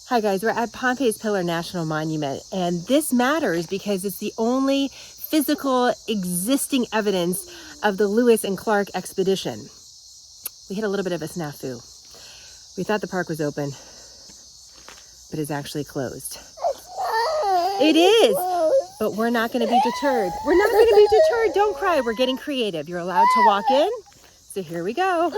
Hi guys, we're at Pompeys Pillar National Monument, and this matters because it's the only physical existing evidence of the Lewis and Clark expedition. We hit a little bit of a snafu. We thought the park was open, but it's actually closed. It is, but we're not going to be deterred. We're not going to be deterred. Don't cry. We're getting creative. You're allowed to walk in. So here we go.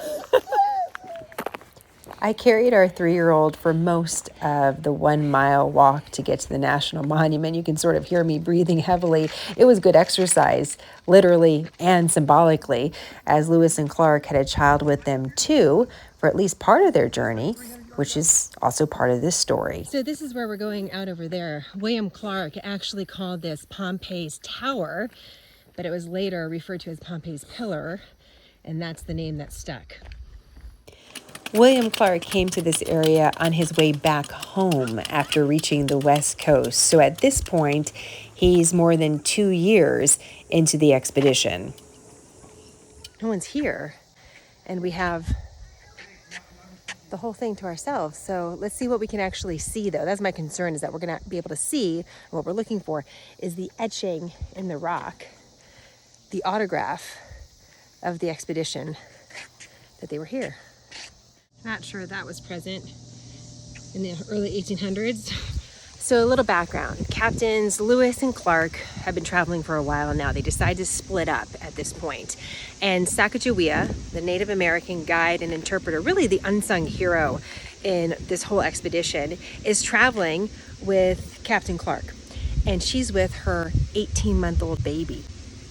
I carried our 3-year-old for most of the 1-mile walk to get to the National Monument. You can sort of hear me breathing heavily. It was good exercise, literally and symbolically, as Lewis and Clark had a child with them too, for at least part of their journey, which is also part of this story. So this is where we're going out over there. William Clark actually called this Pompeys Tower, but it was later referred to as Pompeys Pillar, and that's the name that stuck. William Clark came to this area on his way back home after reaching the West Coast. So at this point, he's more than 2 years into the expedition. No one's here, and we have the whole thing to ourselves. So let's see what we can actually see, though. That's my concern, is that we're going to be able to see, what we're looking for is the etching in the rock, the autograph of the expedition that they were here. Not sure that was present in the early 1800s. So a little background. Captains Lewis and Clark have been traveling for a while now. They decide to split up at this point. And Sacagawea, the Native American guide and interpreter, really the unsung hero in this whole expedition, is traveling with Captain Clark. And she's with her 18-month-old baby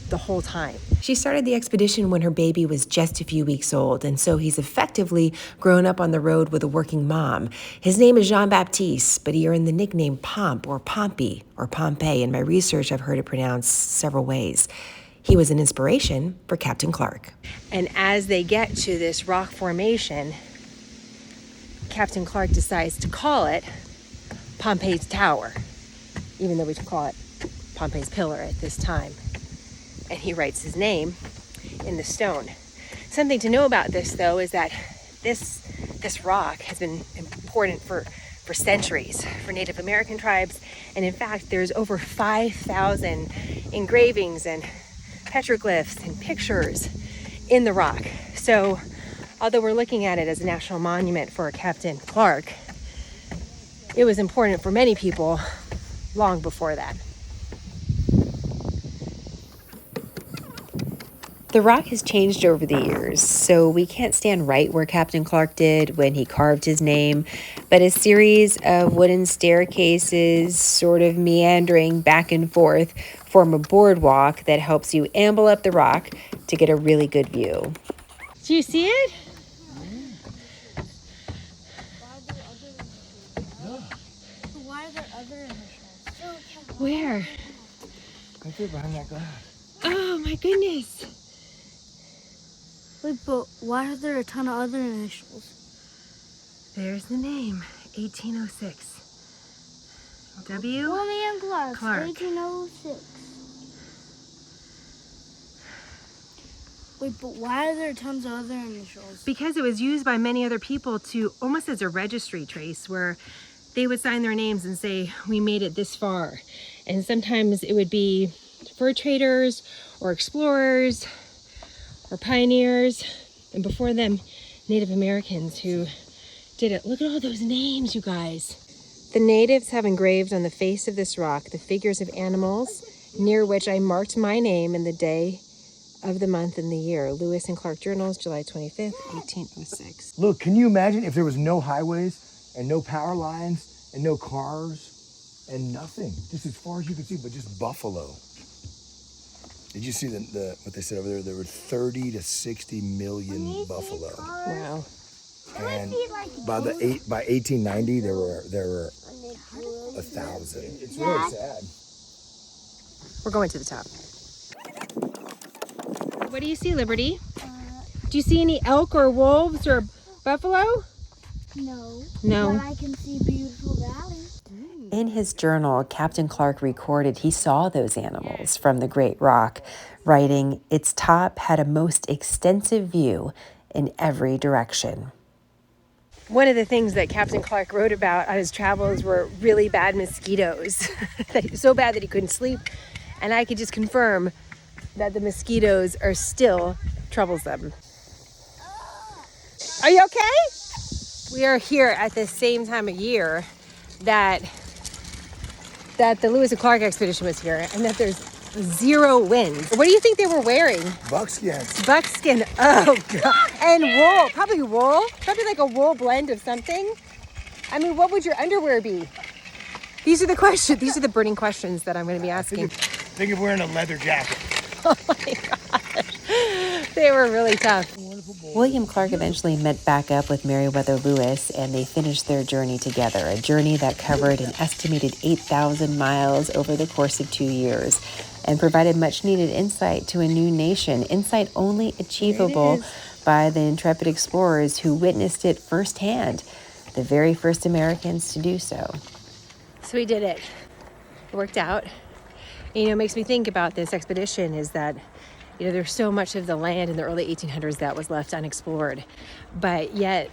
the whole time. She started the expedition when her baby was just a few weeks old, and so he's effectively grown up on the road with a working mom. His name is Jean-Baptiste, but he earned the nickname Pomp or Pompey or Pompey. In my research, I've heard it pronounced several ways. He was an inspiration for Captain Clark. And as they get to this rock formation, Captain Clark decides to call it Pompeys Tower, even though we call it Pompeys Pillar at this time. And he writes his name in the stone. Something to know about this, though, is that this rock has been important for centuries for Native American tribes. And in fact, there's over 5,000 engravings and petroglyphs and pictures in the rock. So although we're looking at it as a national monument for Captain Clark, it was important for many people long before that. The rock has changed over the years, so we can't stand right where Captain Clark did when he carved his name, but a series of wooden staircases sort of meandering back and forth form a boardwalk that helps you amble up the rock to get a really good view. Do you see it? Why are there other initials? Where? Right there behind that glass. Oh my goodness. Wait, but why are there a ton of other initials? There's the name, 1806. W. William Clark, Clark. 1806. Wait, but why are there tons of other initials? Because it was used by many other people to almost as a registry trace, where they would sign their names and say, we made it this far. And sometimes it would be fur traders or explorers or pioneers, and before them, Native Americans who did it. Look at all those names, you guys. The natives have engraved on the face of this rock the figures of animals near which I marked my name and the day of the month and the year. Lewis and Clark Journals, July 25th, 1806. Look, can you imagine if there was no highways and no power lines and no cars and nothing? Just as far as you could see, but just buffalo. Did you see the what they said over there? There were 30 to 60 million buffalo. Wow. And by 1890, there were 1,000. It's really sad. We're going to the top. What do you see, Liberty? Do you see any elk or wolves or buffalo? No. No. But I can see Beautiful Valley. In his journal, Captain Clark recorded he saw those animals from the Great Rock, writing, its top had a most extensive view in every direction. One of the things that Captain Clark wrote about on his travels were really bad mosquitoes. So bad that he couldn't sleep. And I could just confirm that the mosquitoes are still troublesome. Are you okay? We are here at the same time of year that the Lewis and Clark expedition was here, and that there's 0 wind. What do you think they were wearing? Buckskins. Buckskin. Oh, God. And wool. Probably wool. Probably like a wool blend of something. I mean, what would your underwear be? These are the questions. These are the burning questions that I'm going to be asking. Think of wearing a leather jacket. Oh my gosh. They were really tough. William Clark eventually met back up with Meriwether Lewis, and they finished their journey together, a journey that covered an estimated 8,000 miles over the course of 2 years and provided much needed insight to a new nation, insight only achievable by the intrepid explorers who witnessed it firsthand, the very first Americans to do so. So we did it. It worked out. You know, it makes me think about this expedition is that, you know, there's so much of the land in the early 1800s that was left unexplored. But yet,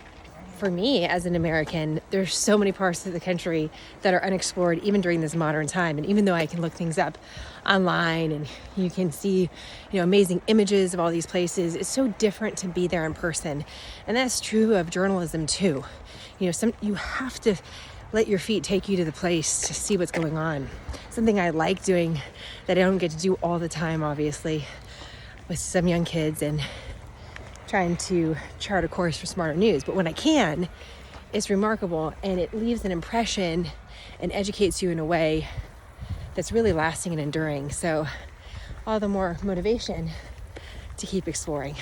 for me as an American, there's so many parts of the country that are unexplored even during this modern time. And even though I can look things up online and you can see, you know, amazing images of all these places, it's so different to be there in person. And that's true of journalism too. You know, you have to let your feet take you to the place to see what's going on. Something I like doing that I don't get to do all the time, obviously, with some young kids and trying to chart a course for smarter news. But when I can, it's remarkable, and it leaves an impression and educates you in a way that's really lasting and enduring. So all the more motivation to keep exploring.